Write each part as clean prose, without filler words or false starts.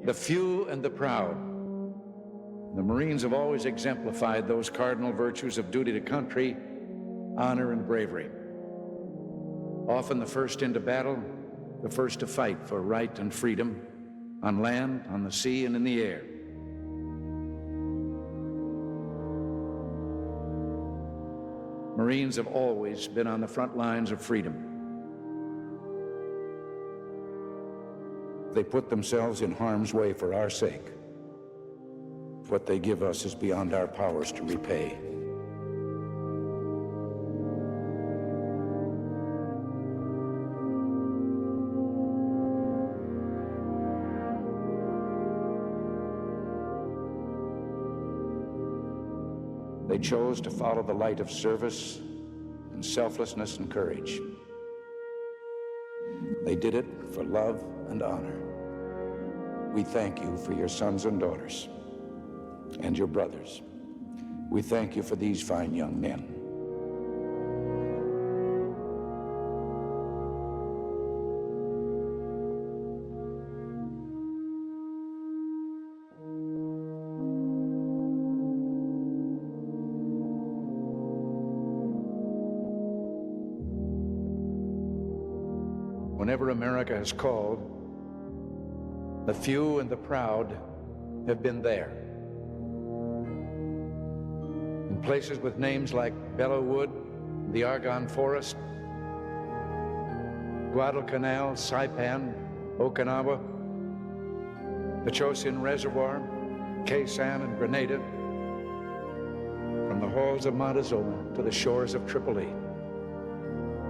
the few and the proud. The Marines have always exemplified those cardinal virtues of duty to country, honor, and bravery. Often the first into battle, the first to fight for right and freedom, on land, on the sea, and in the air. Marines have always been on the front lines of freedom. They put themselves in harm's way for our sake. What they give us is beyond our powers to repay. They chose to follow the light of service and selflessness and courage. They did it for love and honor. We thank you for your sons and daughters and your brothers. We thank you for these fine young men. Whenever America has called, the few and the proud have been there. In places with names like Belleau Wood, the Argonne Forest, Guadalcanal, Saipan, Okinawa, the Chosin Reservoir, Quezon, and Grenada, from the halls of Montezuma to the shores of Tripoli,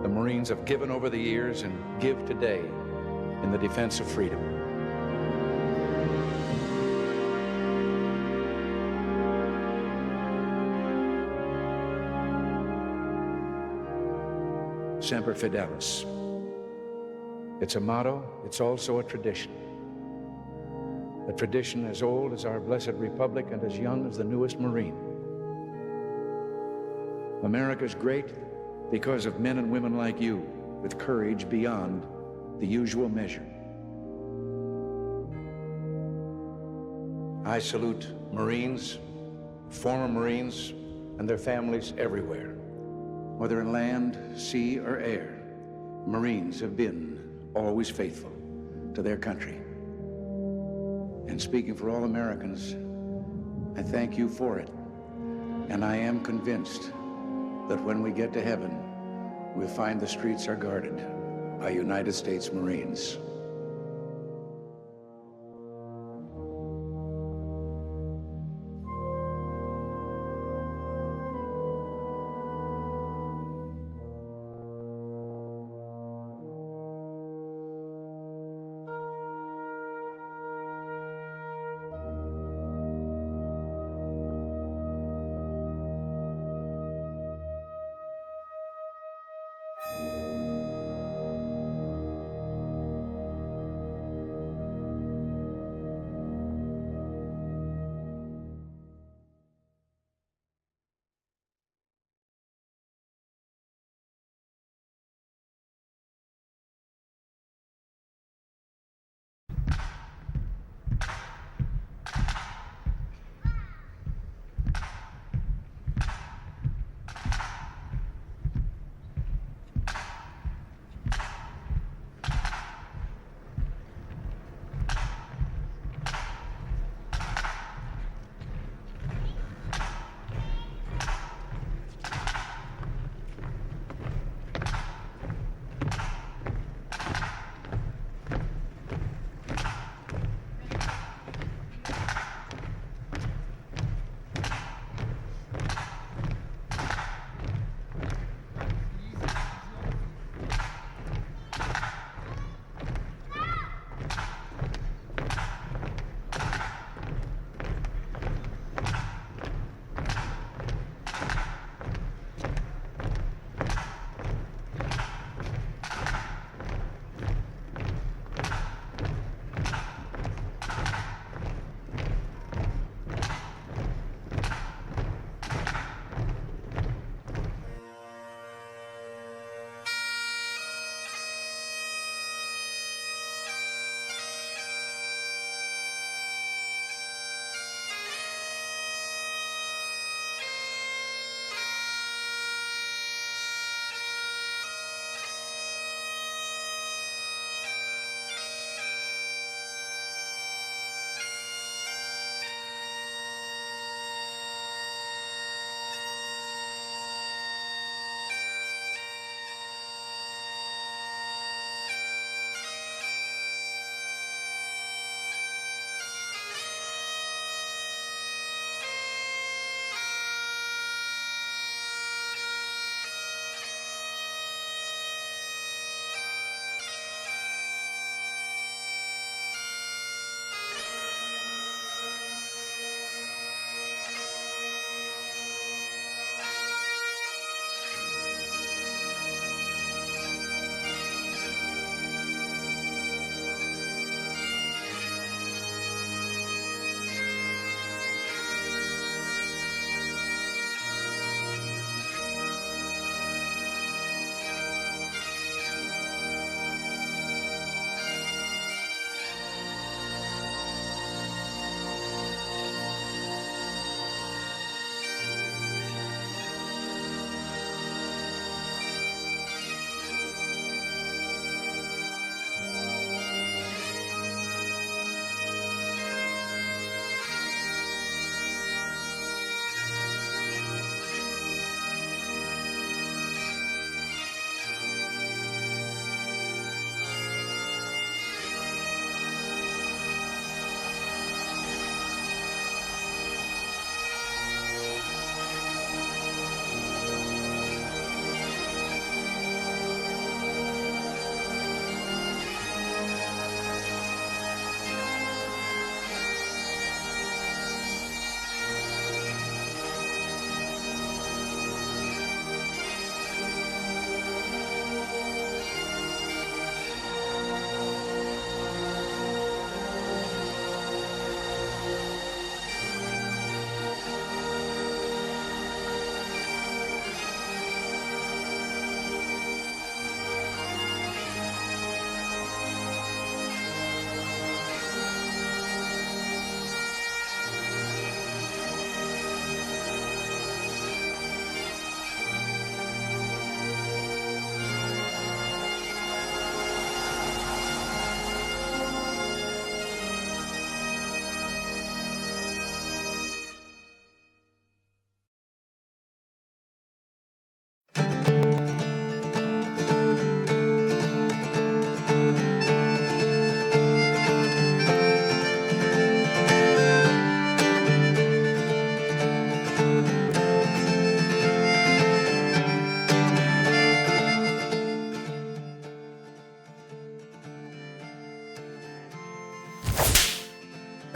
the Marines have given over the years and give today in the defense of freedom. Semper Fidelis. It's a motto, it's also a tradition. A tradition as old as our blessed republic and as young as the newest Marine. America's great because of men and women like you, with courage beyond the usual measure. I salute Marines, former Marines, and their families everywhere. Whether in land, sea, or air, Marines have been always faithful to their country. And speaking for all Americans, I thank you for it. And I am convinced that when we get to heaven, we'll find the streets are guarded by United States Marines.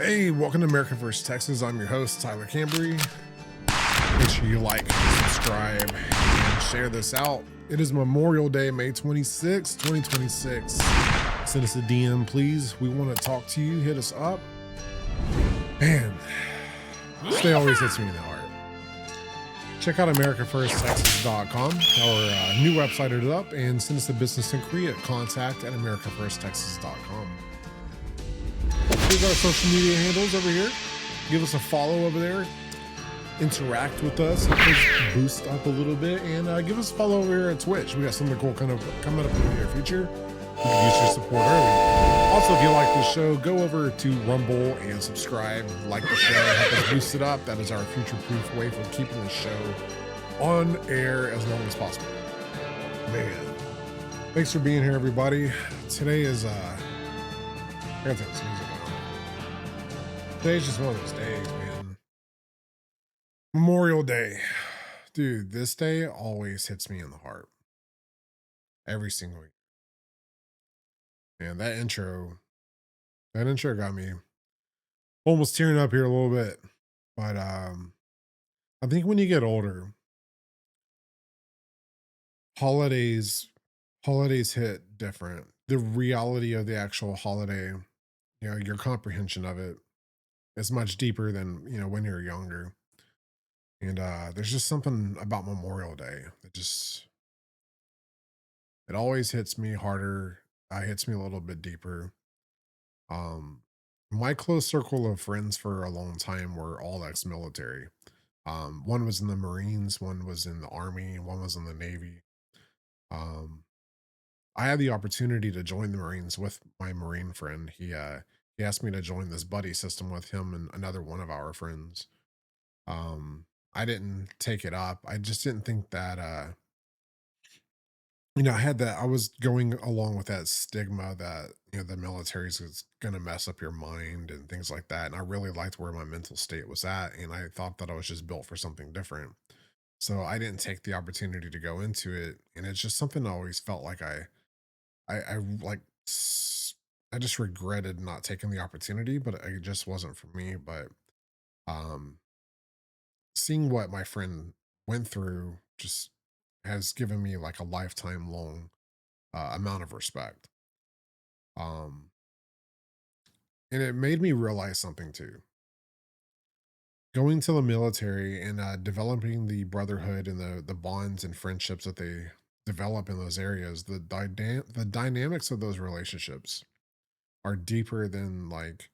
Hey, welcome to America vs. Texas. I'm your host, Tyler Cambery. Make sure you like, subscribe, and share this out. It is Memorial Day, May 26, 2026. Send us a DM, please. We want to talk to you. Hit us up. Man, this day always hits me in the heart. Check out AmericaFirstTexas.com. Our new website is up, and send us a business inquiry at contact@AmericaFirstTexas.com. Here's our social media handles over here. Give us a follow over there. Interact with us. Help us boost up a little bit. And give us a follow over here at Twitch. We got something cool kind of coming up in the near future. You can use your support early. Also, if you like this show, go over to Rumble and subscribe. Like the show. Help us boost it up. That is our future-proof way for keeping the show on air as long as possible. Man. Thanks for being here, everybody. Today is I gotta take this music out. Today's just one of those days, man. Memorial Day. Dude, this day always hits me in the heart. Every single week. Man, that intro got me almost tearing up here a little bit. But I think when you get older, holidays hit different. The reality of the actual holiday, your comprehension of it is much deeper than, when you're younger. And there's just something about Memorial Day that it always hits me harder. Hits me a little bit deeper. My close circle of friends for a long time were all ex-military. One was in the Marines, one was in the Army, one was in the Navy. I had the opportunity to join the Marines with my Marine friend. He asked me to join this buddy system with him and another one of our friends. I didn't take it up. I just didn't think that I was going along with that stigma that, the military is going to mess up your mind and things like that. And I really liked where my mental state was at. And I thought that I was just built for something different. So I didn't take the opportunity to go into it. And it's just something I always felt like I like, I just regretted not taking the opportunity, but it just wasn't for me. But, um, seeing what my friend went through just has given me like a lifetime long amount of respect. Um, and it made me realize something too. Going to the military and developing the brotherhood and the bonds and friendships that they develop in those areas, the dynamics of those relationships are deeper than like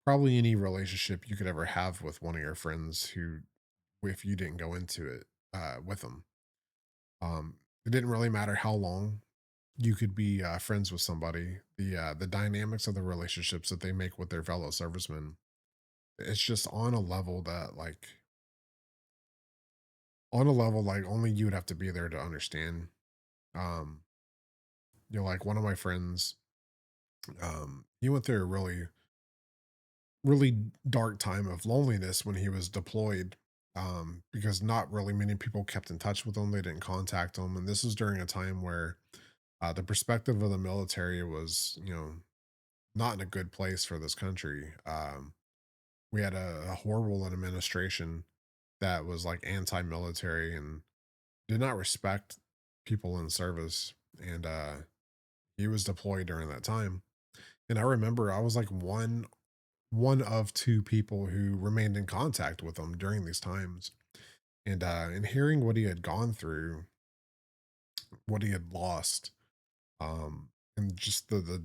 probably any relationship you could ever have with one of your friends who, if you didn't go into it with them. It didn't really matter how long you could be friends with somebody. The dynamics of the relationships that they make with their fellow servicemen, it's just on a level like only you would have to be there to understand. Um, like one of my friends, he went through a really, really dark time of loneliness when he was deployed. Because not really many people kept in touch with him. They didn't contact him. And this was during a time where the perspective of the military was, not in a good place for this country. We had a horrible administration that was like anti-military and did not respect people in service. And he was deployed during that time. And I remember I was like one of two people who remained in contact with him during these times. And hearing what he had gone through, what he had lost, and just the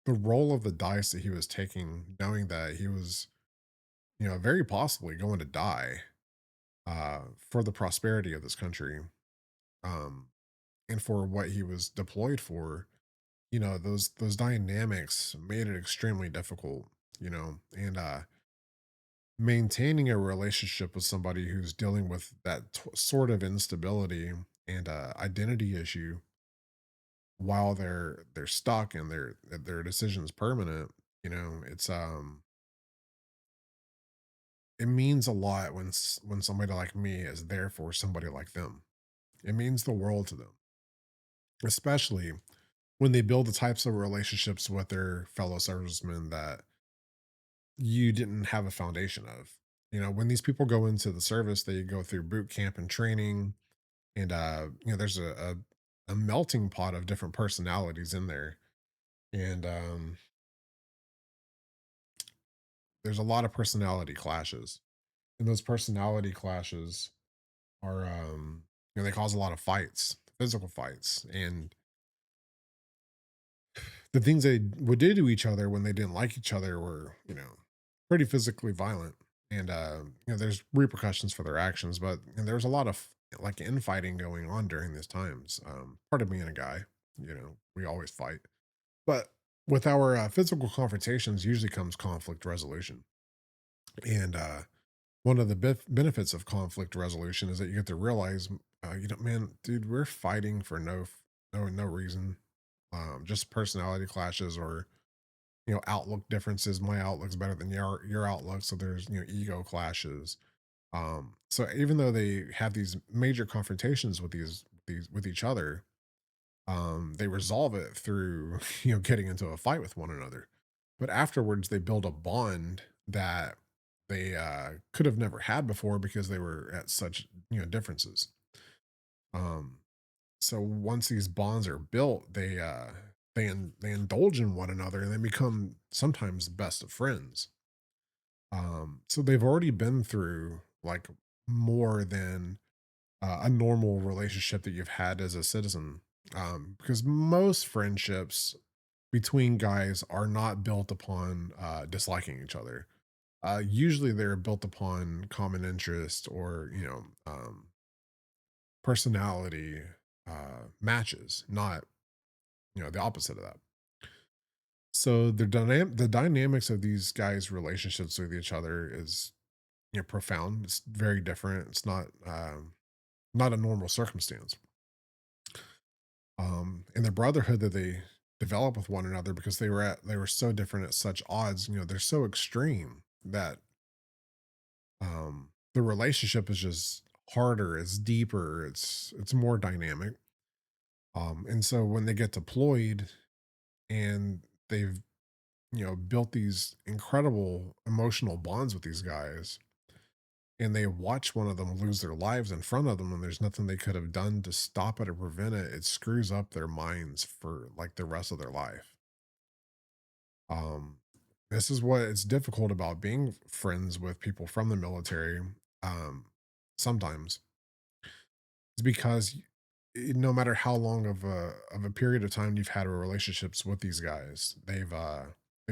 roll of the dice that he was taking, knowing that he was, very possibly going to die for the prosperity of this country, um, and for what he was deployed for. Those dynamics made it extremely difficult. And maintaining a relationship with somebody who's dealing with that sort of instability and identity issue while they're stuck and their decision's permanent. It's it means a lot when somebody like me is there for somebody like them. It means the world to them, especially when they build the types of relationships with their fellow servicemen that you didn't have a foundation of. When these people go into the service, they go through boot camp and training, and there's a melting pot of different personalities in there, and there's a lot of personality clashes, and those personality clashes are they cause a lot of fights, physical fights, and the things they would do to each other when they didn't like each other were, pretty physically violent. And there's repercussions for their actions, but there's a lot of like infighting going on during these times. Part of being a guy, we always fight, but with our physical confrontations usually comes conflict resolution. And one of the benefits of conflict resolution is that you get to realize, man, dude, we're fighting for no reason, just personality clashes or outlook differences. My outlook's better than your outlook, so there's ego clashes. So even though they have these major confrontations with these with each other, they resolve it through getting into a fight with one another. But afterwards, they build a bond that they could have never had before because they were at such differences. Um, so once these bonds are built, they indulge in one another and they become sometimes best of friends. So they've already been through like more than a normal relationship that you've had as a citizen. Because most friendships between guys are not built upon disliking each other. Usually they're built upon common interest or, personality matches, not, the opposite of that. So the dynamics of these guys' relationships with each other is profound. It's very different. It's not a normal circumstance. And the brotherhood that they develop with one another because they were so different at such odds. They're so extreme that the relationship is just harder. It's deeper. It's more dynamic. And so when they get deployed and they've built these incredible emotional bonds with these guys, and they watch one of them lose their lives in front of them, and there's nothing they could have done to stop it or prevent it, it screws up their minds for like the rest of their life. Um, this is what it's difficult about being friends with people from the military. Um, Sometimes it's because no matter how long of a period of time you've had relationships with these guys, they've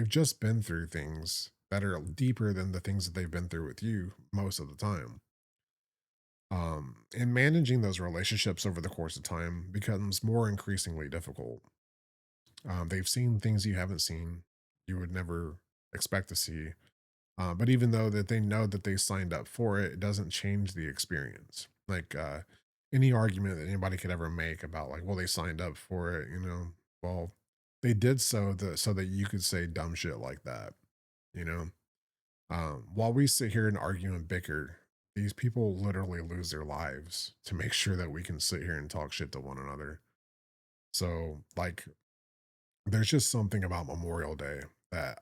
just been through things that are deeper than the things that they've been through with you most of the time. And managing those relationships over the course of time becomes more increasingly difficult. They've seen things you haven't seen, you would never expect to see. But even though that they know that they signed up for it, it doesn't change the experience. Like any argument that anybody could ever make about like, well, they signed up for it, well, they did so that you could say dumb shit like that, you know. While we sit here and argue and bicker, these people literally lose their lives to make sure that we can sit here and talk shit to one another. So, like, there's just something about Memorial Day that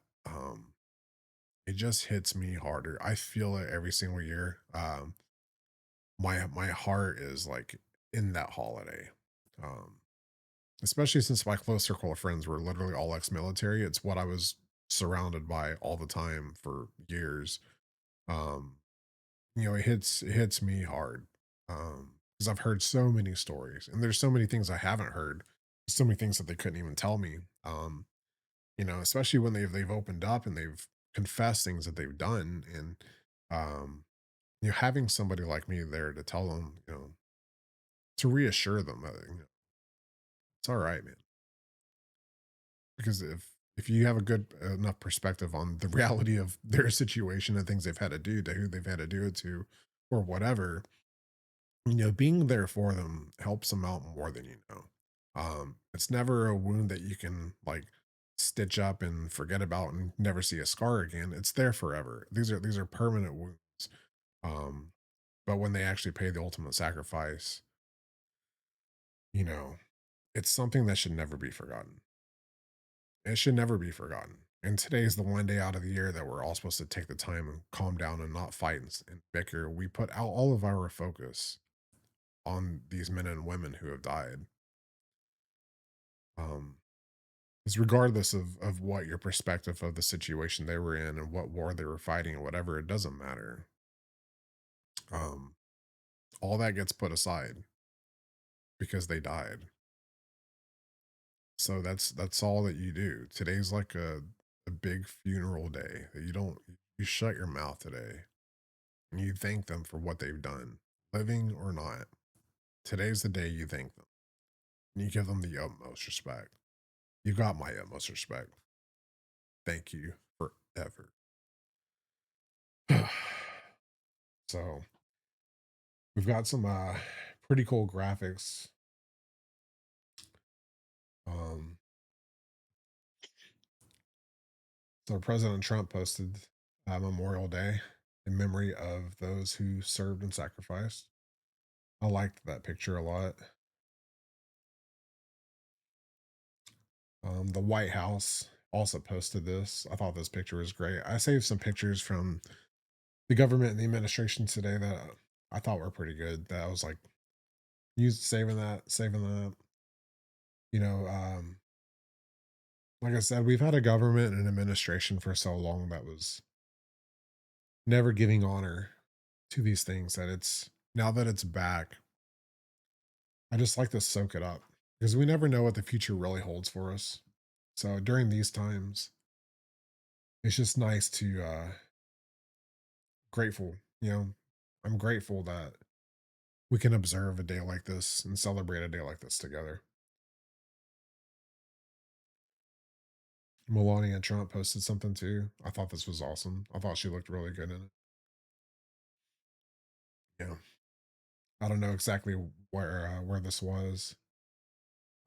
it just hits me harder. I feel it every single year. My heart is like in that holiday. Um, Especially since my close circle of friends were literally all ex-military. It's what I was surrounded by all the time for years. Um, it hits me hard. Because I've heard so many stories and there's so many things I haven't heard, so many things that they couldn't even tell me. Especially when they've opened up and they've confessed things that they've done. And um, having somebody like me there to tell them, to reassure them that it's all right, man. Because if you have a good enough perspective on the reality of their situation and things they've had to do to who they've had to do it to or whatever, being there for them helps them out more than you know. It's never a wound that you can like stitch up and forget about and never see a scar again. It's there forever. These are permanent wounds. Um, but when they actually pay the ultimate sacrifice, you know, it's something that should never be forgotten. It should never be forgotten. And today is the one day out of the year that we're all supposed to take the time and calm down and not fight and bicker. We put out all of our focus on these men and women who have died. Um, is regardless of what your perspective of the situation they were in and what war they were fighting or whatever, it doesn't matter. Um, all that gets put aside because they died. So that's all that you do. Today's like a big funeral day that you shut your mouth today and you thank them for what they've done, living or not. Today's the day you thank them and you give them the utmost respect. You got my utmost respect. Thank you forever. So we've got some pretty cool graphics. Um, so President Trump posted Memorial Day in memory of those who served and sacrificed. I liked that picture a lot. The White House also posted this. I thought this picture was great. I saved some pictures from the government and the administration today that I thought were pretty good. That I was like, saving that. You know, like I said, we've had a government and an administration for so long that was never giving honor to these things that it's now that it's back. I just like to soak it up because we never know what the future really holds for us. So during these times, it's just nice to grateful, you know. I'm grateful that we can observe a day like this and celebrate a day like this together. Melania Trump posted something too. I thought this was awesome. I thought she looked really good in it. Yeah. I don't know exactly where this was.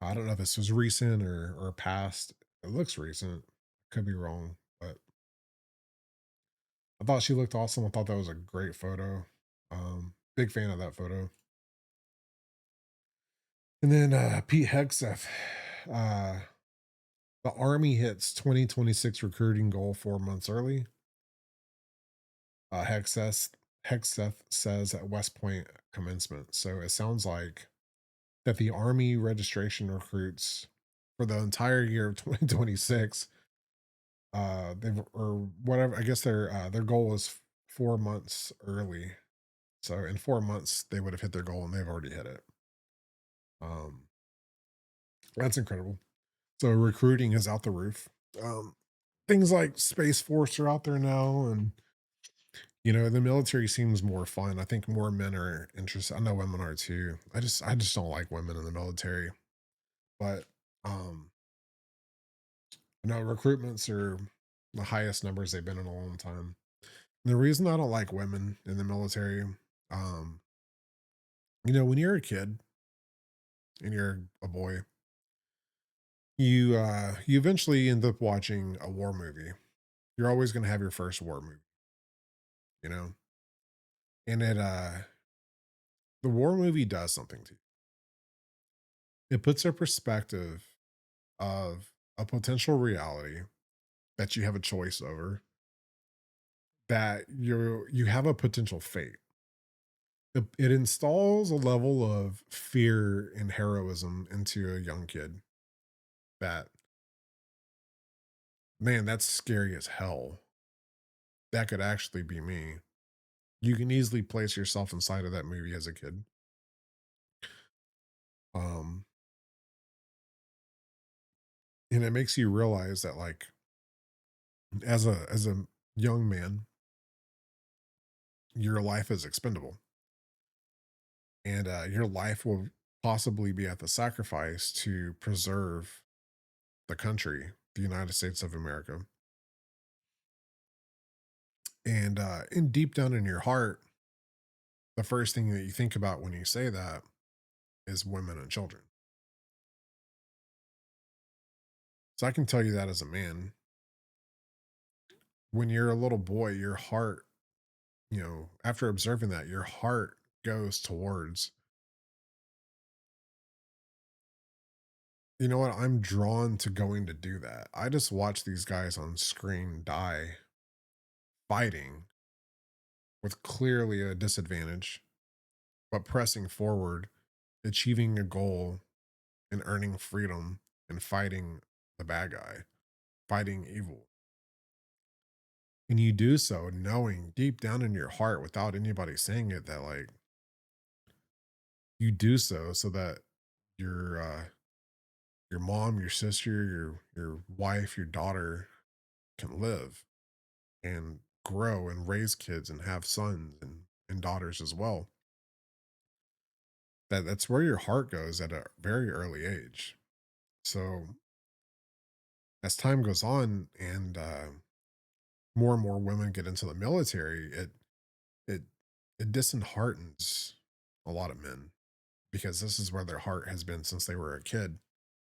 I don't know if this was recent or past. It looks recent. Could be wrong, but I thought she looked awesome. I thought that was a great photo. Big fan of that photo. And then Pete Hegseth, uh, the Army hits 2026 recruiting goal 4 months early. Hegseth says at West Point commencement. So it sounds like that the Army registration recruits for the entire year of 2026, they've or whatever. I guess their goal is 4 months early. So in 4 months they would have hit their goal and they've already hit it. Um, that's incredible. So recruiting is out the roof. Um, things like Space Force are out there now, and the military seems more fun. I think more men are interested. I know women are too. I just don't like women in the military. But um, recruitments are the highest numbers they've been in a long time. And the reason I don't like women in the military, um, when you're a kid and you're a boy, you eventually end up watching a war movie. You're always going to have your first war movie, you know, and the war movie does something to you. It puts a perspective of a potential reality that you have a choice over, that you have a potential fate. It installs a level of fear and heroism into a young kid that, man, that's scary as hell. That could actually be me. You can easily place yourself inside of that movie as a kid. Um, and it makes you realize that, like, as a young man, your life is expendable, and your life will possibly be at the sacrifice to preserve the country, the United States of America. And in deep down in your heart, the first thing that you think about when you say that is women and children. So I can tell you that as a man, when you're a little boy, your heart, after observing that, your heart goes towards you know what? I'm drawn to going to do that. I just watch these guys on screen die fighting with clearly a disadvantage, but pressing forward, achieving a goal, and earning freedom and fighting the bad guy, fighting evil. And you do so knowing deep down in your heart without anybody saying it that like you do so that your mom, your sister, your wife, your daughter can live and grow and raise kids and have sons and daughters as well. That's where your heart goes at a very early age. So as time goes on and more and more women get into the military, it it disheartens a lot of men because this is where their heart has been since they were a kid.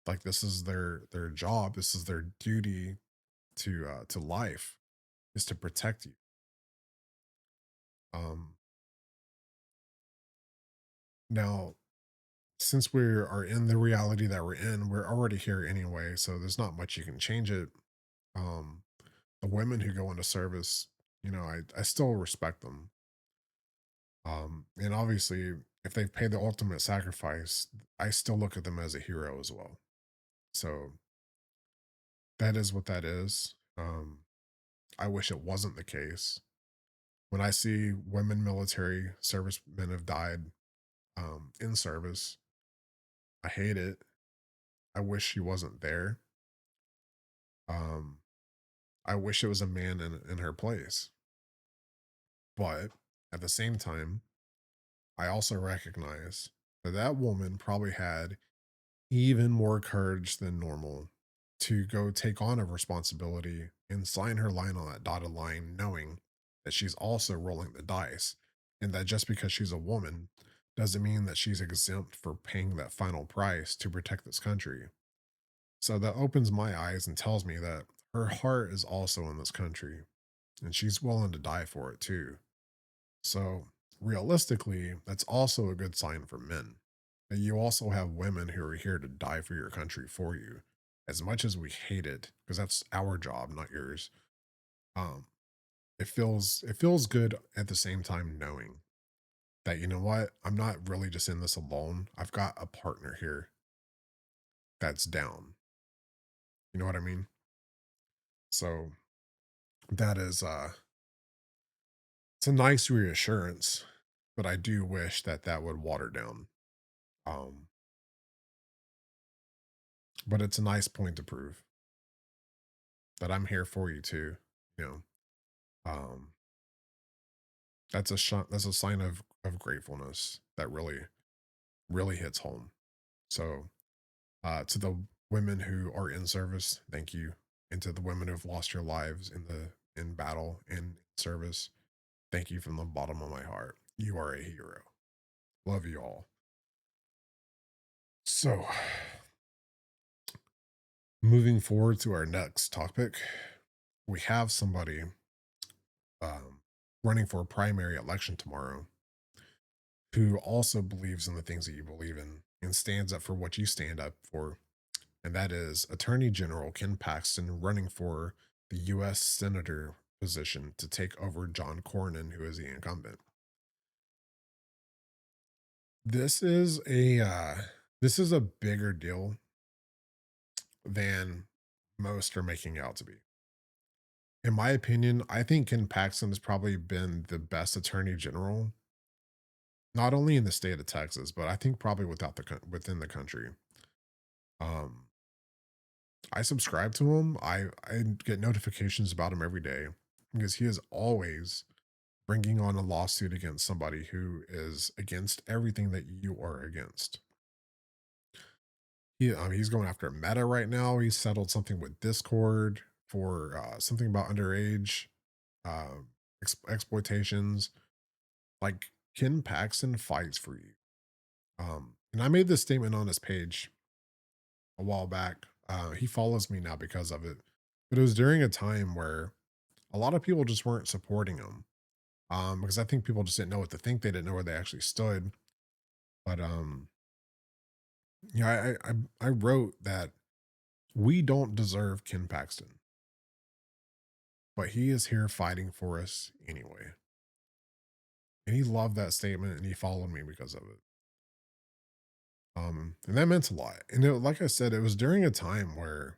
Like this is their job, this is their duty to life is to protect you. Um Now since we are in the reality that we're in, we're already here anyway, so there's not much you can change it. Um the women who go into service, I still respect them. And obviously if they've paid the ultimate sacrifice, I still look at them as a hero as well. So that is what that is. I wish it wasn't the case. When I see women military servicemen have died in service, I hate it. I wish she wasn't there. Um, I wish it was a man in her place. But at the same time, I also recognize that that woman probably had even more courage than normal to go take on a responsibility and sign her line on that dotted line, knowing that she's also rolling the dice. And that just because she's a woman doesn't mean that she's exempt for paying that final price to protect this country. So that opens my eyes and tells me that her heart is also in this country and she's willing to die for it too. So realistically, that's also a good sign for men. That you also have women who are here to die for your country for you. As much as we hate it, because that's our job, not yours. Um, it feels good at the same time knowing that you know what, I'm not really just in this alone. I've got a partner here that's down. You know what I mean? So that is it's a nice reassurance, but I do wish that that would water down. Um, but it's a nice point to prove that I'm here for you too. You know, um, that's a sign of gratefulness that really hits home. So, to the women who are in service, thank you, and to the women who've lost your lives in battle and service, thank you from the bottom of my heart. You are a hero. Love you all. So, moving forward to our next topic, we have somebody um, running for a primary election tomorrow who also believes in the things that you believe in and stands up for what you stand up for. And that is Attorney General Ken Paxton running for the U.S. Senator position to take over John Cornyn, who is the incumbent. This is a bigger deal than most are making out to be. In my opinion, I think Ken Paxton has probably been the best attorney general, not only in the state of Texas, but I think probably within the country. Um, I subscribe to him. I get notifications about him every day because he is always bringing on a lawsuit against somebody who is against everything that you are against. He's going after Meta right now. He settled something with Discord for something about underage uh, exploitations. Like Ken Paxton fights for you. And I made this statement on his page a while back. He follows me now because of it. But it was during a time where a lot of people just weren't supporting him. Because I think people just didn't know what to think. They didn't know where they actually stood. But Yeah, I wrote that we don't deserve Ken Paxton, but he is here fighting for us anyway. And he loved that statement and he followed me because of it. And that meant a lot. And like I said, it was during a time where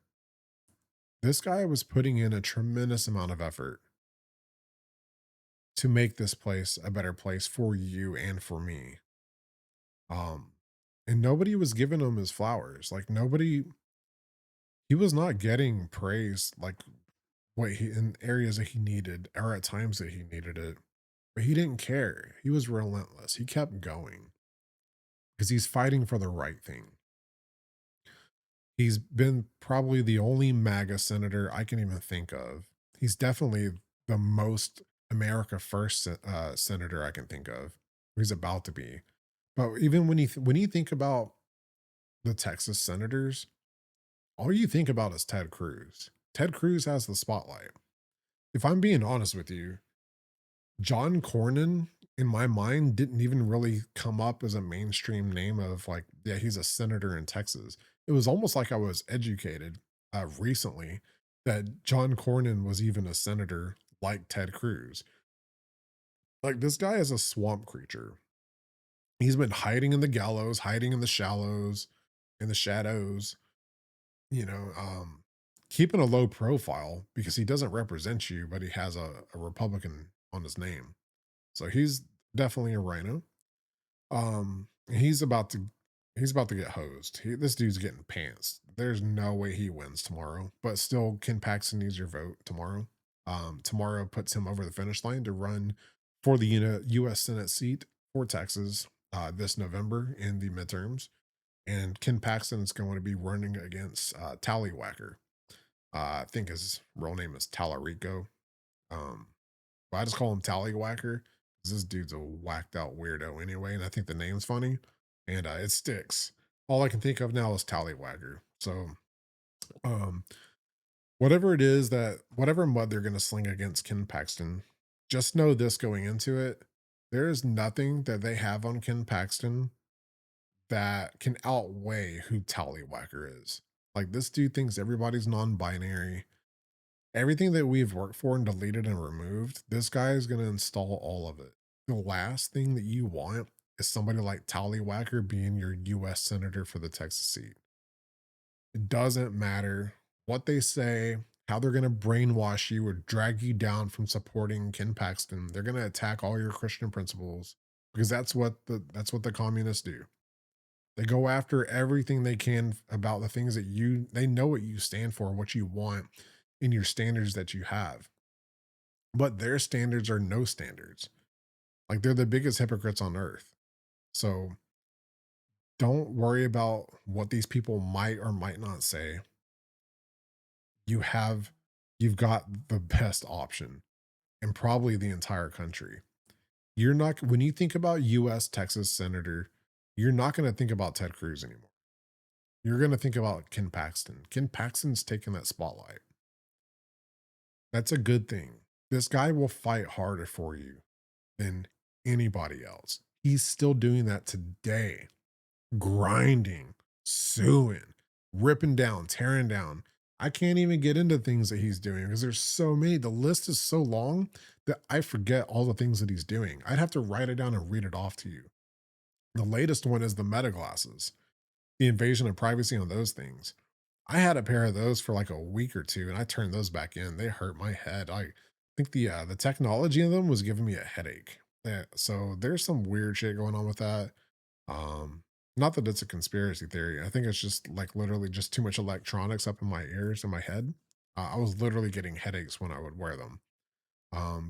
this guy was putting in a tremendous amount of effort to make this place a better place for you and for me. Um, and nobody was giving him his flowers. Like nobody, he was not getting praise like what he in areas that he needed or at times that he needed it. But he didn't care. He was relentless. He kept going because he's fighting for the right thing. He's been probably the only MAGA senator I can even think of. He's definitely the most America First senator I can think of. He's about to be. But even when you think about the Texas senators, all you think about is Ted Cruz. Ted Cruz has the spotlight. If I'm being honest with you, John Cornyn in my mind didn't even really come up as a mainstream name of like, yeah, he's a senator in Texas. It was almost like I was educated recently that John Cornyn was even a senator like Ted Cruz. Like this guy is a swamp creature. He's been hiding in the gallows, hiding in the shallows, in the shadows, you know, keeping a low profile because he doesn't represent you, but he has a Republican on his name. So he's definitely a rhino. He's about to get hosed. This dude's getting pants. There's no way he wins tomorrow. But still, Ken Paxton needs your vote tomorrow. Tomorrow puts him over the finish line to run for the U.S. Senate seat for Texas this November in the midterms. And Ken Paxton is going to be running against Tallywhacker. I think his real name is Tallarico. Um, but I just call him Tallywhacker because this dude's a whacked out weirdo anyway, and I think the name's funny and it sticks. All I can think of now is Tallywhacker. So, um, whatever it is that whatever mud they're gonna sling against Ken Paxton, just know this going into it: there is nothing that they have on Ken Paxton that can outweigh who Tallywhacker is. Like this dude thinks everybody's non-binary. Everything that we've worked for and deleted and removed, this guy is going to install all of it. The last thing that you want is somebody like Tallywhacker being your US Senator for the Texas seat. It doesn't matter what they say, how they're going to brainwash you or drag you down from supporting Ken Paxton. They're going to attack all your Christian principles because that's what the communists do. They go after everything they can about the things that they know what you stand for, what you want in your standards that you have. But their standards are no standards. Like they're the biggest hypocrites on earth. So don't worry about what these people might or might not say. You have you've got the best option in probably the entire country. You're not when you think about US Texas Senator, you're not going to think about Ted Cruz anymore. You're going to think about Ken Paxton. Ken Paxton's taking that spotlight. That's a good thing. This guy will fight harder for you than anybody else. He's still doing that today, grinding, suing, ripping down, tearing down. I can't even get into things that he's doing because there's so many. The list is so long that I forget all the things that he's doing. I'd have to write it down and read it off to you. The latest one is the meta glasses, the invasion of privacy on those things. I had a pair of those for like a week or two and I turned those back in. They hurt my head. I think the technology of them was giving me a headache. Yeah, so there's some weird shit going on with that. Um, Not that it's a conspiracy theory. I think it's just like literally just too much electronics up in my ears and my head. I was literally getting headaches when I would wear them.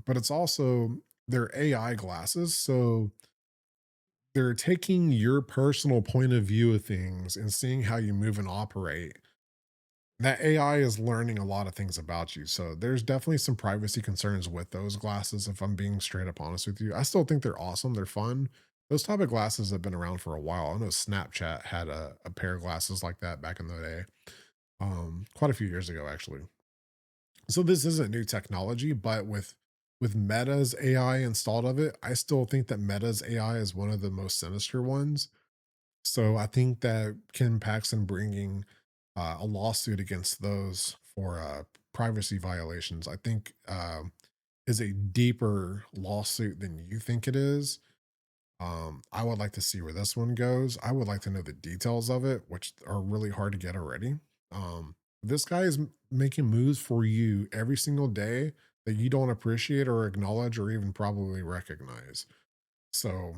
But it's also they're AI glasses, so they're taking your personal point of view of things and seeing how you move and operate. That AI is learning a lot of things about you. So there's definitely some privacy concerns with those glasses, if I'm being straight up honest with you. I still think they're awesome. They're fun. Those type of glasses have been around for a while. I know Snapchat had a pair of glasses like that back in the day. Quite a few years ago, actually. So this isn't new technology, but with Meta's AI installed of it, I still think that Meta's AI is one of the most sinister ones So I think that Ken Paxton bringing a lawsuit against those for privacy violations, I think is a deeper lawsuit than you think it is. I would like to see where this one goes. I would like to know the details of it, which are really hard to get already. This guy is making moves for you every single day that you don't appreciate or acknowledge or even probably recognize. So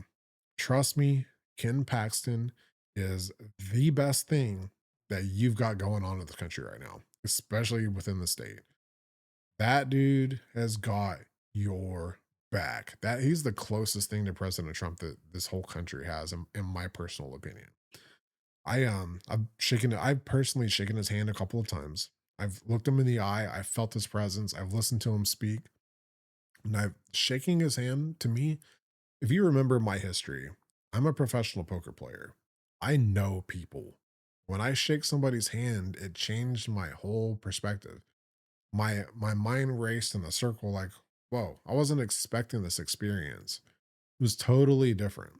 trust me, Ken Paxton is the best thing that you've got going on in the country right now, especially within the state. That dude has got your back. That he's the closest thing to President Trump that this whole country has, in my personal opinion. I've personally shaken his hand a couple of times. I've looked him in the eye, I've felt his presence, I've listened to him speak, and I've shaking his hand to me. If you remember my history, I'm a professional poker player. I know people. When I shake somebody's hand, it changed my whole perspective. My mind raced in a circle like, whoa, I wasn't expecting this experience. It was totally different.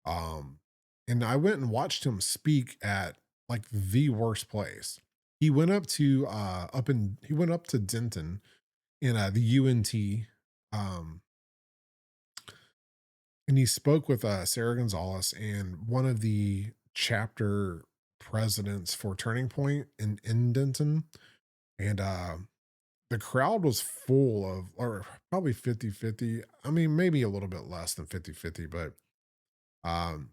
Um, and I went and watched him speak at like the worst place. He went up to Denton in the UNT, um, and he spoke with Sarah Gonzalez and one of the chapter presidents for Turning Point in Denton. And the crowd was full of, or probably 50-50. I mean, maybe a little bit less than 50-50, but um,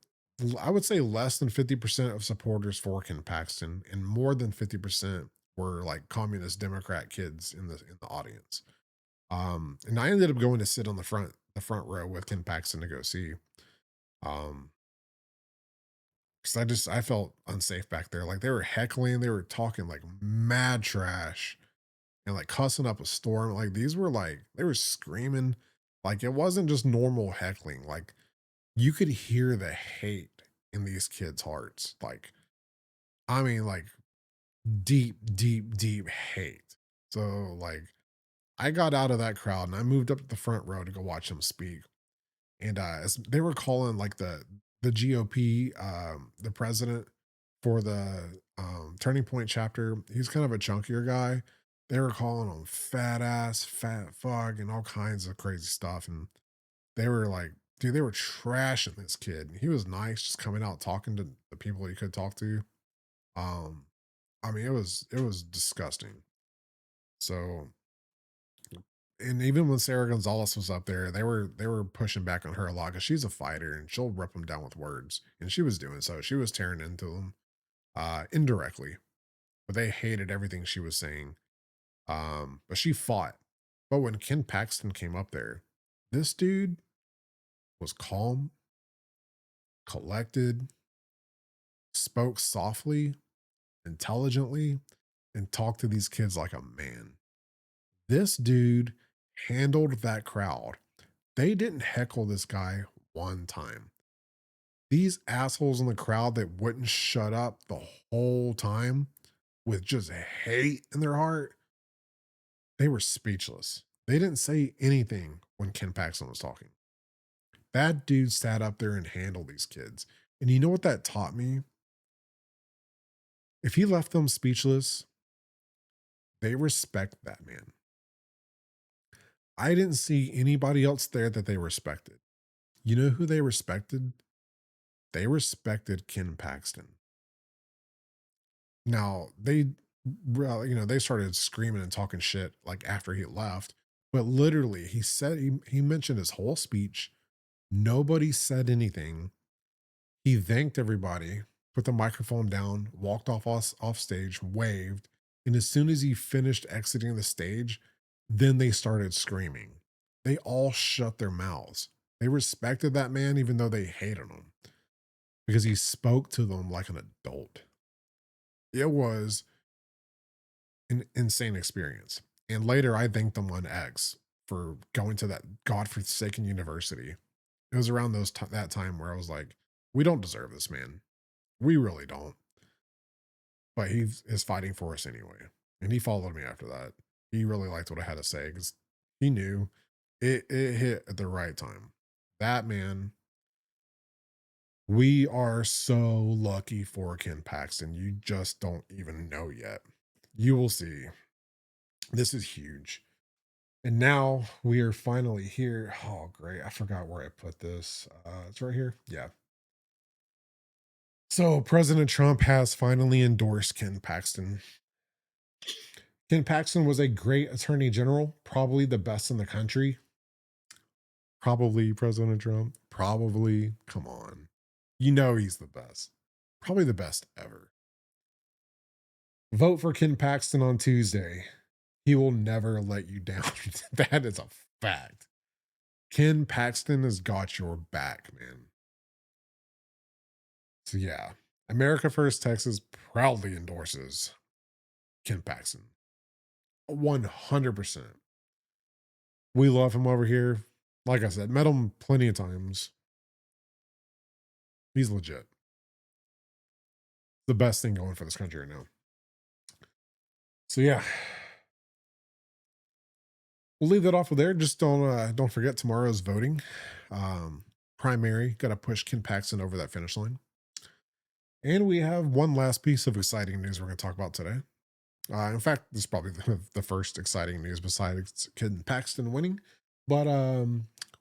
I would say less than 50% of supporters for Ken Paxton and more than 50% were like communist Democrat kids in the audience. And I ended up going to sit on the front row with Ken Paxton to go see. Um, because I felt unsafe back there. Like they were heckling, they were talking like mad trash and like cussing up a storm. Like these were like they were screaming. Like it wasn't just normal heckling. Like you could hear the hate in these kids' hearts. Like, I mean, like deep, deep, deep hate. So like I got out of that crowd and I moved up to the front row to go watch them speak. And as they were calling like the GOP, the president for the Turning Point chapter, he's kind of a chunkier guy. They were calling him fat ass, fat fuck, and all kinds of crazy stuff. And they were like, dude, they were trashing this kid. He was nice, just coming out talking to the people he could talk to. Um, I mean, it was disgusting. So, and even when Sarah Gonzalez was up there, they were pushing back on her a lot because she's a fighter and she'll rip them down with words, and she was doing so. She was tearing into them indirectly, but they hated everything she was saying. But she fought. But when Ken Paxton came up there, this dude was calm, collected, spoke softly, intelligently, and talked to these kids like a man. This dude handled that crowd. They didn't heckle this guy one time. These assholes in the crowd that wouldn't shut up the whole time with just hate in their heart, they were speechless. They didn't say anything when Ken Paxton was talking. That dude sat up there and handled these kids. And you know what that taught me? If he left them speechless, they respect that man. I didn't see anybody else there that they respected. You know who they respected? They respected Ken Paxton. Now, they started screaming and talking shit like after he left, but literally he mentioned his whole speech. Nobody said anything. He thanked everybody, put the microphone down, walked off stage, waved, and as soon as he finished exiting the stage, then they started screaming. They all shut their mouths. They respected that man even though they hated him because he spoke to them like an adult. It was an insane experience. And later I thanked them on X for going to that godforsaken university. It was around that time where I was like, we don't deserve this man. We really don't. But he is fighting for us anyway. And he followed me after that. He really liked what I had to say because he knew it hit at the right time. That man, We are so lucky for Ken Paxton. You just don't even know yet. You will see. This is huge. And now we are finally here. Oh, great. I forgot where I put this. It's right here. Yeah. So President Trump has finally endorsed Ken Paxton. Ken Paxton was a great attorney general, probably the best in the country. Probably President Trump. Probably. Come on. You know he's the best. Probably the best ever. Vote for Ken Paxton on Tuesday. He will never let you down. That is a fact. Ken Paxton has got your back, man. So yeah, America First Texas proudly endorses Ken Paxton. 100%. We love him over here. Like I said, met him plenty of times. He's legit. The best thing going for this country right now. So yeah, we'll leave that off of there. Just don't forget tomorrow's voting. Primary, got to push Ken Paxton over that finish line. And we have one last piece of exciting news we're going to talk about today. In fact, this is probably the first exciting news besides Ken Paxton winning. But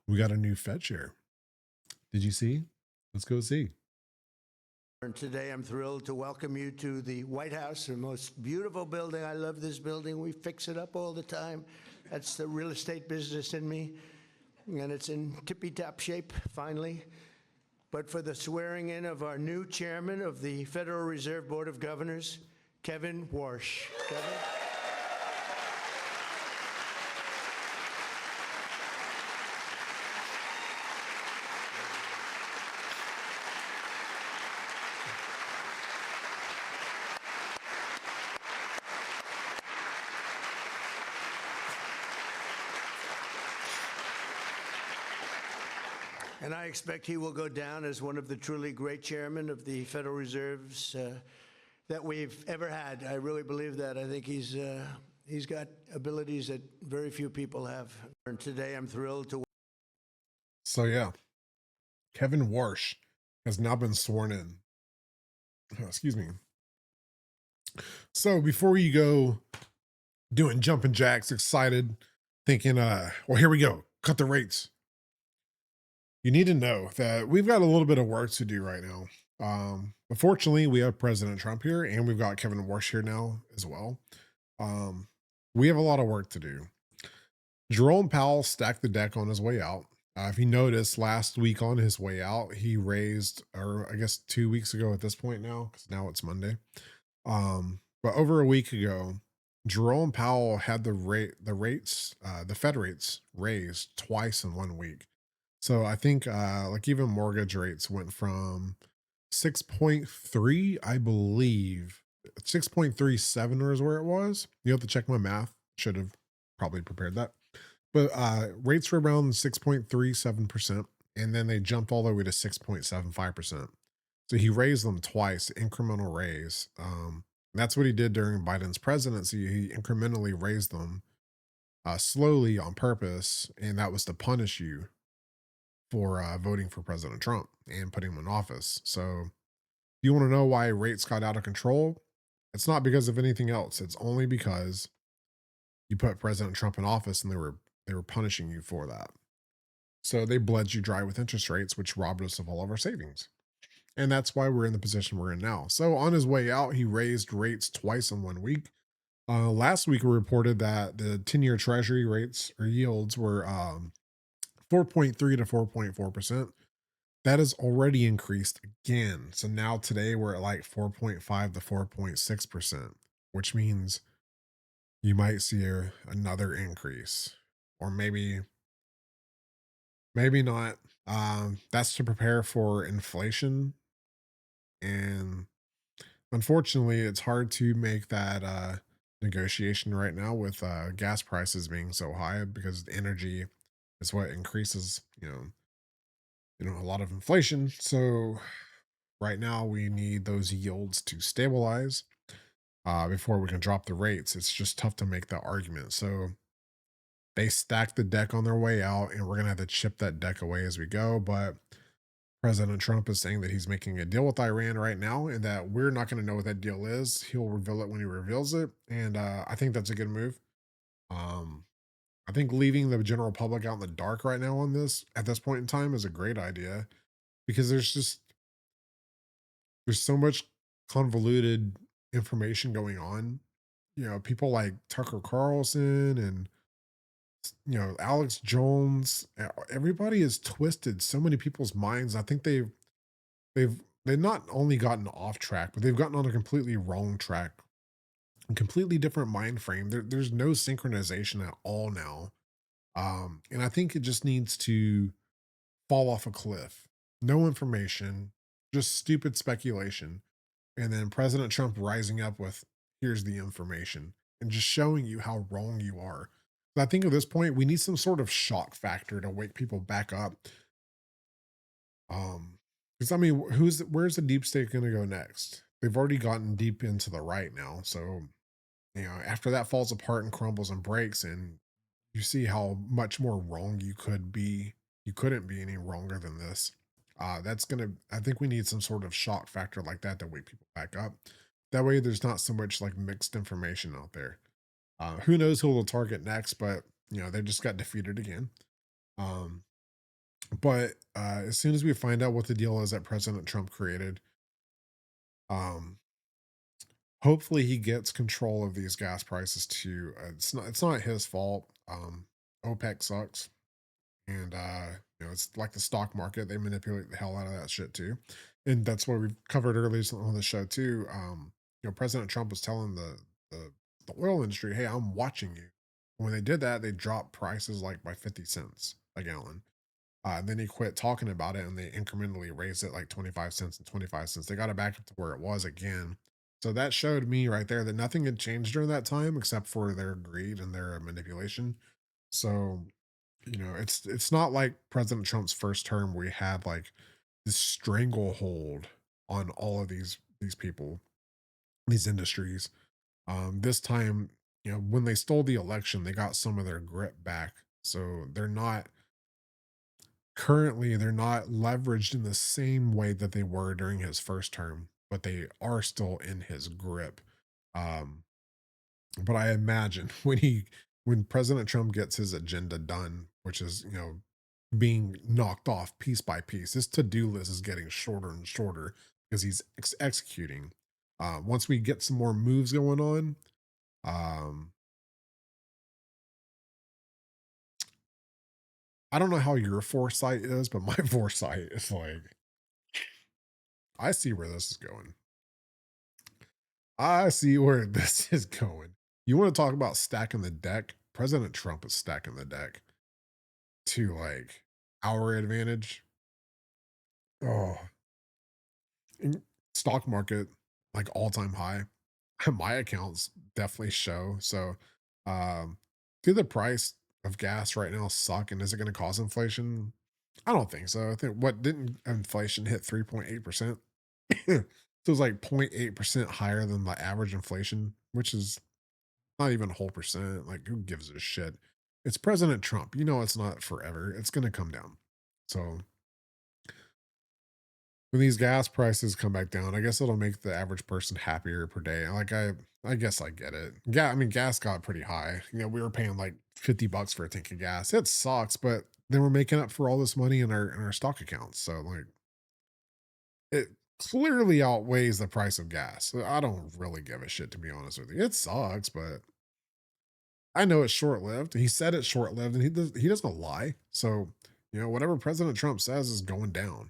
we got a new Fed chair. Did you see? Let's go see. And today I'm thrilled to welcome you to the White House, the most beautiful building. I love this building. We fix it up all the time. That's the real estate business in me. And it's in tippy-top shape, finally. But for the swearing in of our new chairman of the Federal Reserve Board of Governors, Kevin Warsh. Kevin? And I expect he will go down as one of the truly great chairmen of the Federal Reserves that we've ever had. I really believe that. I think he's got abilities that very few people have. And today I'm thrilled to. So yeah, Kevin Warsh has now been sworn in. Excuse me. So before you go doing jumping jacks, excited, thinking, well, here we go, cut the rates. You need to know that we've got a little bit of work to do right now. But fortunately, we have President Trump here, and we've got Kevin Warsh here now as well. We have a lot of work to do. Jerome Powell stacked the deck on his way out. If you noticed, last week on his way out, he raised, or I guess 2 weeks ago at this point now, because now it's Monday. But over a week ago, Jerome Powell had the Fed rates raised twice in 1 week. So I think like even mortgage rates went from 6.3, I believe, 6.37 is where it was. You have to check my math. Should have probably prepared that. But rates were around 6.37%, and then they jumped all the way to 6.75%. So he raised them twice, incremental raise. That's what he did during Biden's presidency. He incrementally raised them slowly on purpose, and that was to punish you for voting for President Trump and putting him in office. So you want to know why rates got out of control? It's not because of anything else. It's only because you put President Trump in office and they were punishing you for that. So they bled you dry with interest rates, which robbed us of all of our savings. And that's why we're in the position we're in now. So on his way out, he raised rates twice in 1 week. Last week, we reported that the 10-year Treasury rates or yields were 4.3 to 4.4%. That has already increased again. So now today we're at like 4.5 to 4.6%, which means you might see another increase, or maybe not. That's to prepare for inflation. And unfortunately, it's hard to make that negotiation right now with gas prices being so high, because energy is what increases, a lot of inflation. So right now we need those yields to stabilize before we can drop the rates. It's just tough to make that argument. So they stacked the deck on their way out, and we're gonna have to chip that deck away as we go. But President Trump is saying that he's making a deal with Iran right now and that we're not going to know what that deal is. He'll reveal it when he reveals it. And I think that's a good move. Um, I think leaving the general public out in the dark right now on this at this point in time is a great idea because there's so much convoluted information going on. People like Tucker Carlson and Alex Jones. Everybody has twisted so many people's minds. I think they've not only gotten off track, but they've gotten on a completely wrong track, a completely different mind frame. There's no synchronization at all now. And I think it just needs to fall off a cliff. No information, just stupid speculation. And then President Trump rising up with, here's the information, and just showing you how wrong you are. So I think at this point, we need some sort of shock factor to wake people back up. Because I mean, where's the deep state going to go next? They've already gotten deep into the right now. So, after that falls apart and crumbles and breaks, and you see how much more wrong you could be, you couldn't be any wronger than this. I think we need some sort of shock factor like that to wake people back up. That way, there's not so much like mixed information out there. Who knows who will target next, but they just got defeated again. Um, but as soon as we find out what the deal is that President Trump created, um, hopefully he gets control of these gas prices too. It's not his fault. OPEC sucks, and it's like the stock market. They manipulate the hell out of that shit too, and that's what we've covered earlier on the show too. President Trump was telling the oil industry, "Hey, I'm watching you." When they did that, they dropped prices like by 50 cents a gallon. And then he quit talking about it and they incrementally raised it like 25 cents and 25 cents. They got it back up to where it was again. So that showed me right there that nothing had changed during that time except for their greed and their manipulation. So, it's not like President Trump's first term where he had like this stranglehold on all of these people, these industries. This time, when they stole the election, they got some of their grip back. So they're not leveraged in the same way that they were during his first term, but they are still in his grip. Um, but I imagine when President Trump gets his agenda done, which is, being knocked off piece by piece, his to-do list is getting shorter and shorter because he's executing. Once we get some more moves going on, um, I don't know how your foresight is, but my foresight is like, I see where this is going. I see where this is going. You want to talk about stacking the deck? President Trump is stacking the deck to like our advantage. Oh, and stock market like all-time high. My accounts definitely show. So, do the price of gas right now suck? And is it going to cause inflation? I don't think so. I think what didn't inflation hit 3.8%? So it was like 0.8% higher than the average inflation, which is not even a whole percent. Like, who gives a shit? It's President Trump. It's not forever. It's going to come down. So when these gas prices come back down, I guess it'll make the average person happier per day. Like I guess I get it. Yeah, I mean gas got pretty high. We were paying like $50 for a tank of gas. It sucks, but then we're making up for all this money in our stock accounts. So like it clearly outweighs the price of gas. So I don't really give a shit, to be honest with you. It sucks, but I know it's short lived. He said it's short lived, and he doesn't lie. So whatever President Trump says is going down.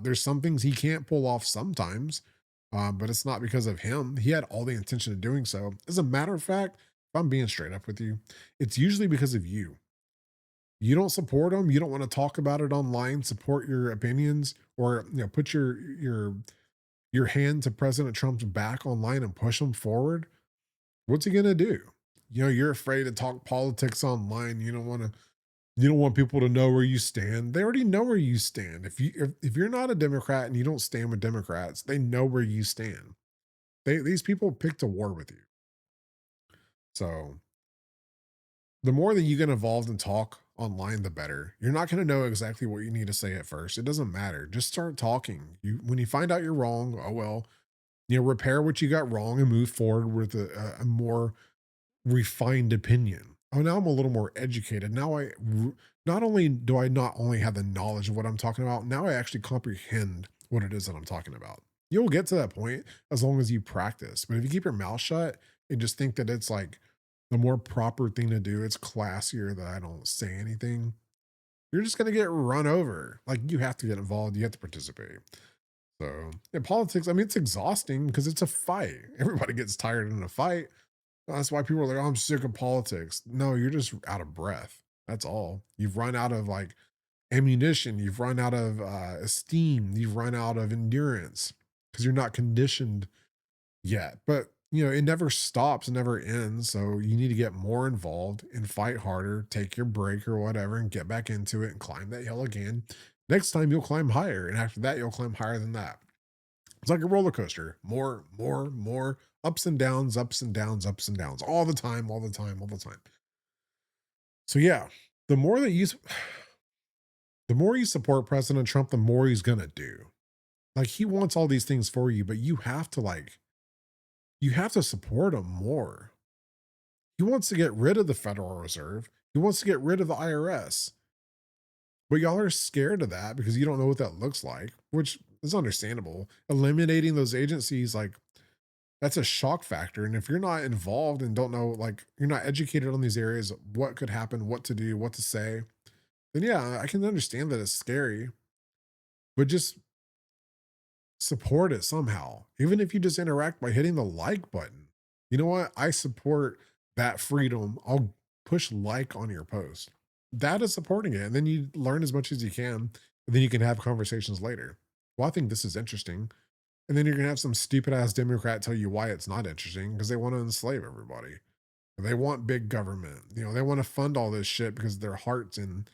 There's some things he can't pull off sometimes, but it's not because of him. He had all the intention of doing so. As a matter of fact, if I'm being straight up with you, it's usually because of you. You don't support him. You don't want to talk about it online, support your opinions, or put your hand to President Trump's back online and push him forward. What's he gonna do? You're afraid to talk politics online. You don't want people to know where you stand. They already know where you stand. If you're not a Democrat and you don't stand with Democrats, they know where you stand. These people picked a war with you. So the more that you get involved and talk online, the better. You're not going to know exactly what you need to say at first. It doesn't matter. Just start talking. When you find out you're wrong, oh well, repair what you got wrong and move forward with a more refined opinion. Oh, now I'm a little more educated. Now not only do I not only have the knowledge of what I'm talking about, now I actually comprehend what it is that I'm talking about. You'll get to that point as long as you practice. But if you keep your mouth shut and just think that it's like the more proper thing to do, it's classier that I don't say anything, you're just going to get run over. Like, you have to get involved, you have to participate. So in politics, I mean, it's exhausting because it's a fight. Everybody gets tired in a fight. That's why people are like, oh, I'm sick of politics. No, you're just out of breath. That's all. You've run out of like ammunition. You've run out of esteem. You've run out of endurance because you're not conditioned yet. But, it never stops, it never ends. So you need to get more involved and fight harder, take your break or whatever, and get back into it and climb that hill again. Next time you'll climb higher. And after that, you'll climb higher than that. It's like a roller coaster. More ups and downs, ups and downs, ups and downs, all the time, all the time, all the time. So yeah, the more that you the more you support President Trump, the more he's gonna do. Like, he wants all these things for you, but you have to support him more. He wants to get rid of the Federal Reserve. He wants to get rid of the IRS. But y'all are scared of that because you don't know what that looks like, which is understandable. Eliminating those agencies, like, that's a shock factor. And if you're not involved and don't know, like, you're not educated on these areas, what could happen, what to do, what to say, then yeah, I can understand that it's scary, but just support it somehow. Even if you just interact by hitting the like button. You know what? I support that freedom. I'll push like on your post. That is supporting it. And then you learn as much as you can. And then you can have conversations later. Well, I think this is interesting. And then you're going to have some stupid ass Democrat tell you why it's not interesting because they want to enslave everybody. They want big government. They want to fund all this shit because their hearts in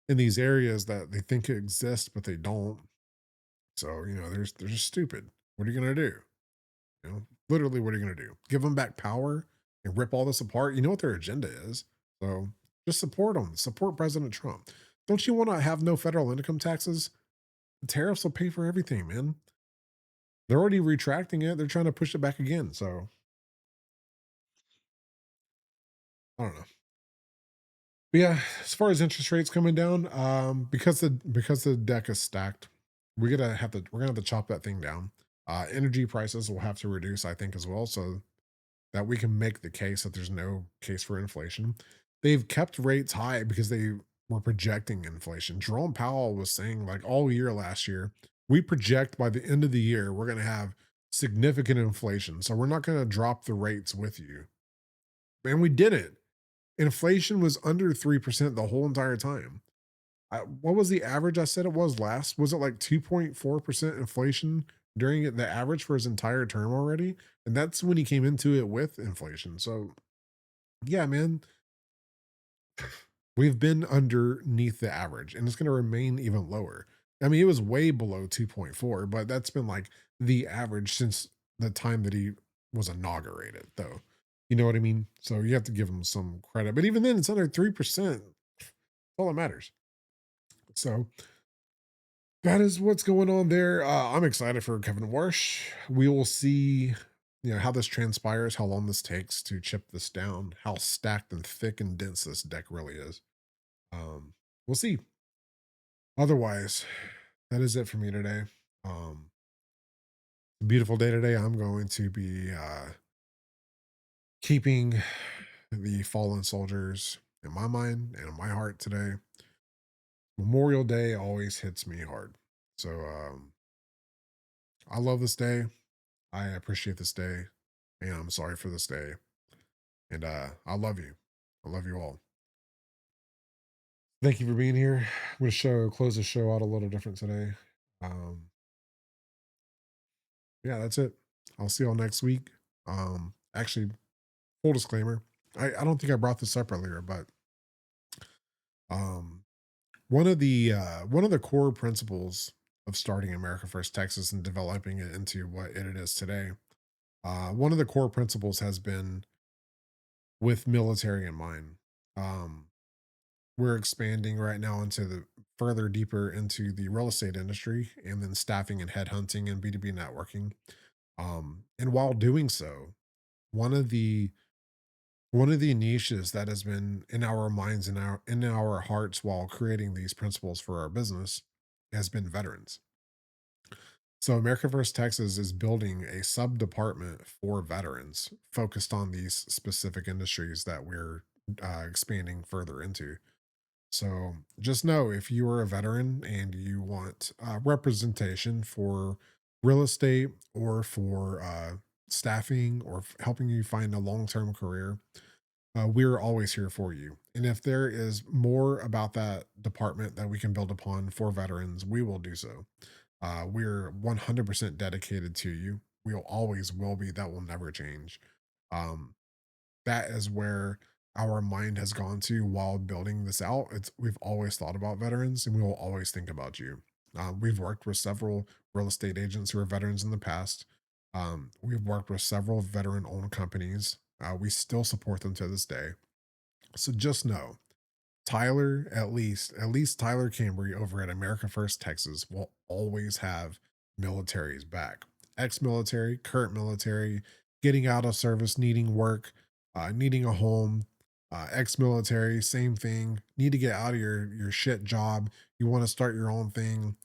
these areas that they think exist, but they don't. So, they're just stupid. What are you going to do? Literally, what are you going to do? Give them back power and rip all this apart? You know what their agenda is. So just support them. Support President Trump. Don't you want to have no federal income taxes? The tariffs will pay for everything, man. They're already retracting it. They're trying to push it back again. So I don't know. But yeah, as far as interest rates coming down, because the deck is stacked, we're gonna have to chop that thing down. Energy prices will have to reduce, I think, as well, so that we can make the case that there's no case for inflation. They've kept rates high because they were projecting inflation. Jerome Powell was saying, like, all year last year, we project by the end of the year we're going to have significant inflation, so we're not going to drop the rates with you. And we didn't. Inflation was under 3% the whole entire time. What was the average I said it was last? Was it like 2.4% inflation during the average for his entire term already? And that's when he came into it with inflation. So yeah, man, we've been underneath the average and it's going to remain even lower. I mean, it was way below 2.4, but that's been like the average since the time that he was inaugurated, though. You know what I mean? So you have to give him some credit. But even then, it's under 3%. That's all that matters. So that is what's going on there. I'm excited for Kevin Warsh. We will see, how this transpires, how long this takes to chip this down, how stacked and thick and dense this deck really is. We'll see. Otherwise, that is it for me today. Beautiful day today. I'm going to be keeping the fallen soldiers in my mind and in my heart today. Memorial Day always hits me hard. So I love this day. I appreciate this day. And I'm sorry for this day. And I love you. I love you all. Thank you for being here. I'm going to close the show out a little different today. Yeah, that's it. I'll see y'all next week. Actually, full disclaimer, I don't think I brought this up earlier, but one of the core principles of starting America First Texas and developing it into what it is today, one of the core principles has been with military in mind. we're expanding right now into the further deeper into the real estate industry and then staffing and headhunting and B2B networking. And while doing so, one of the one of the niches that has been in our minds and our hearts while creating these principles for our business has been veterans. So America First Texas is building a sub department for veterans focused on these specific industries that we're expanding further into. So just know if you are a veteran and you want representation for real estate or for staffing or helping you find a long term career, we're always here for you. And if there is more about that department that we can build upon for veterans, we will do so. We're 100% dedicated to you. We'll always will be. That will never change. Um, that is where our mind has gone to while building this out. We've always thought about veterans, and we will always think about you. We've worked with several real estate agents who are veterans in the past. We've worked with several veteran-owned companies. We still support them to this day. So just know, Tyler, at least Tyler Cambry over at America First Texas will always have militaries back. Ex-military, current military, getting out of service, needing work, needing a home, ex-military, same thing. Need to get out of your shit job. You want to start your own thing,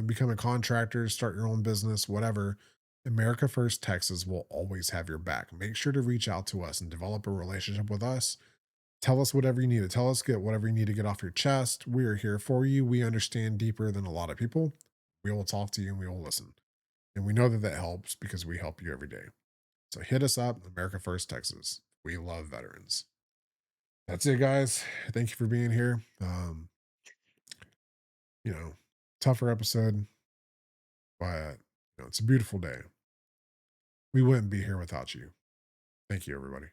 become a contractor, start your own business, whatever. America First Texas will always have your back. Make sure to reach out to us and develop a relationship with us. Tell us whatever you need to tell us, get whatever you need to get off your chest. We are here for you. We understand deeper than a lot of people. We will talk to you and we will listen. And we know that that helps because we help you every day. So hit us up, America First Texas. We love veterans. That's it, guys. Thank you for being here. You know, tougher episode, but it's a beautiful day. We wouldn't be here without you. Thank you, everybody.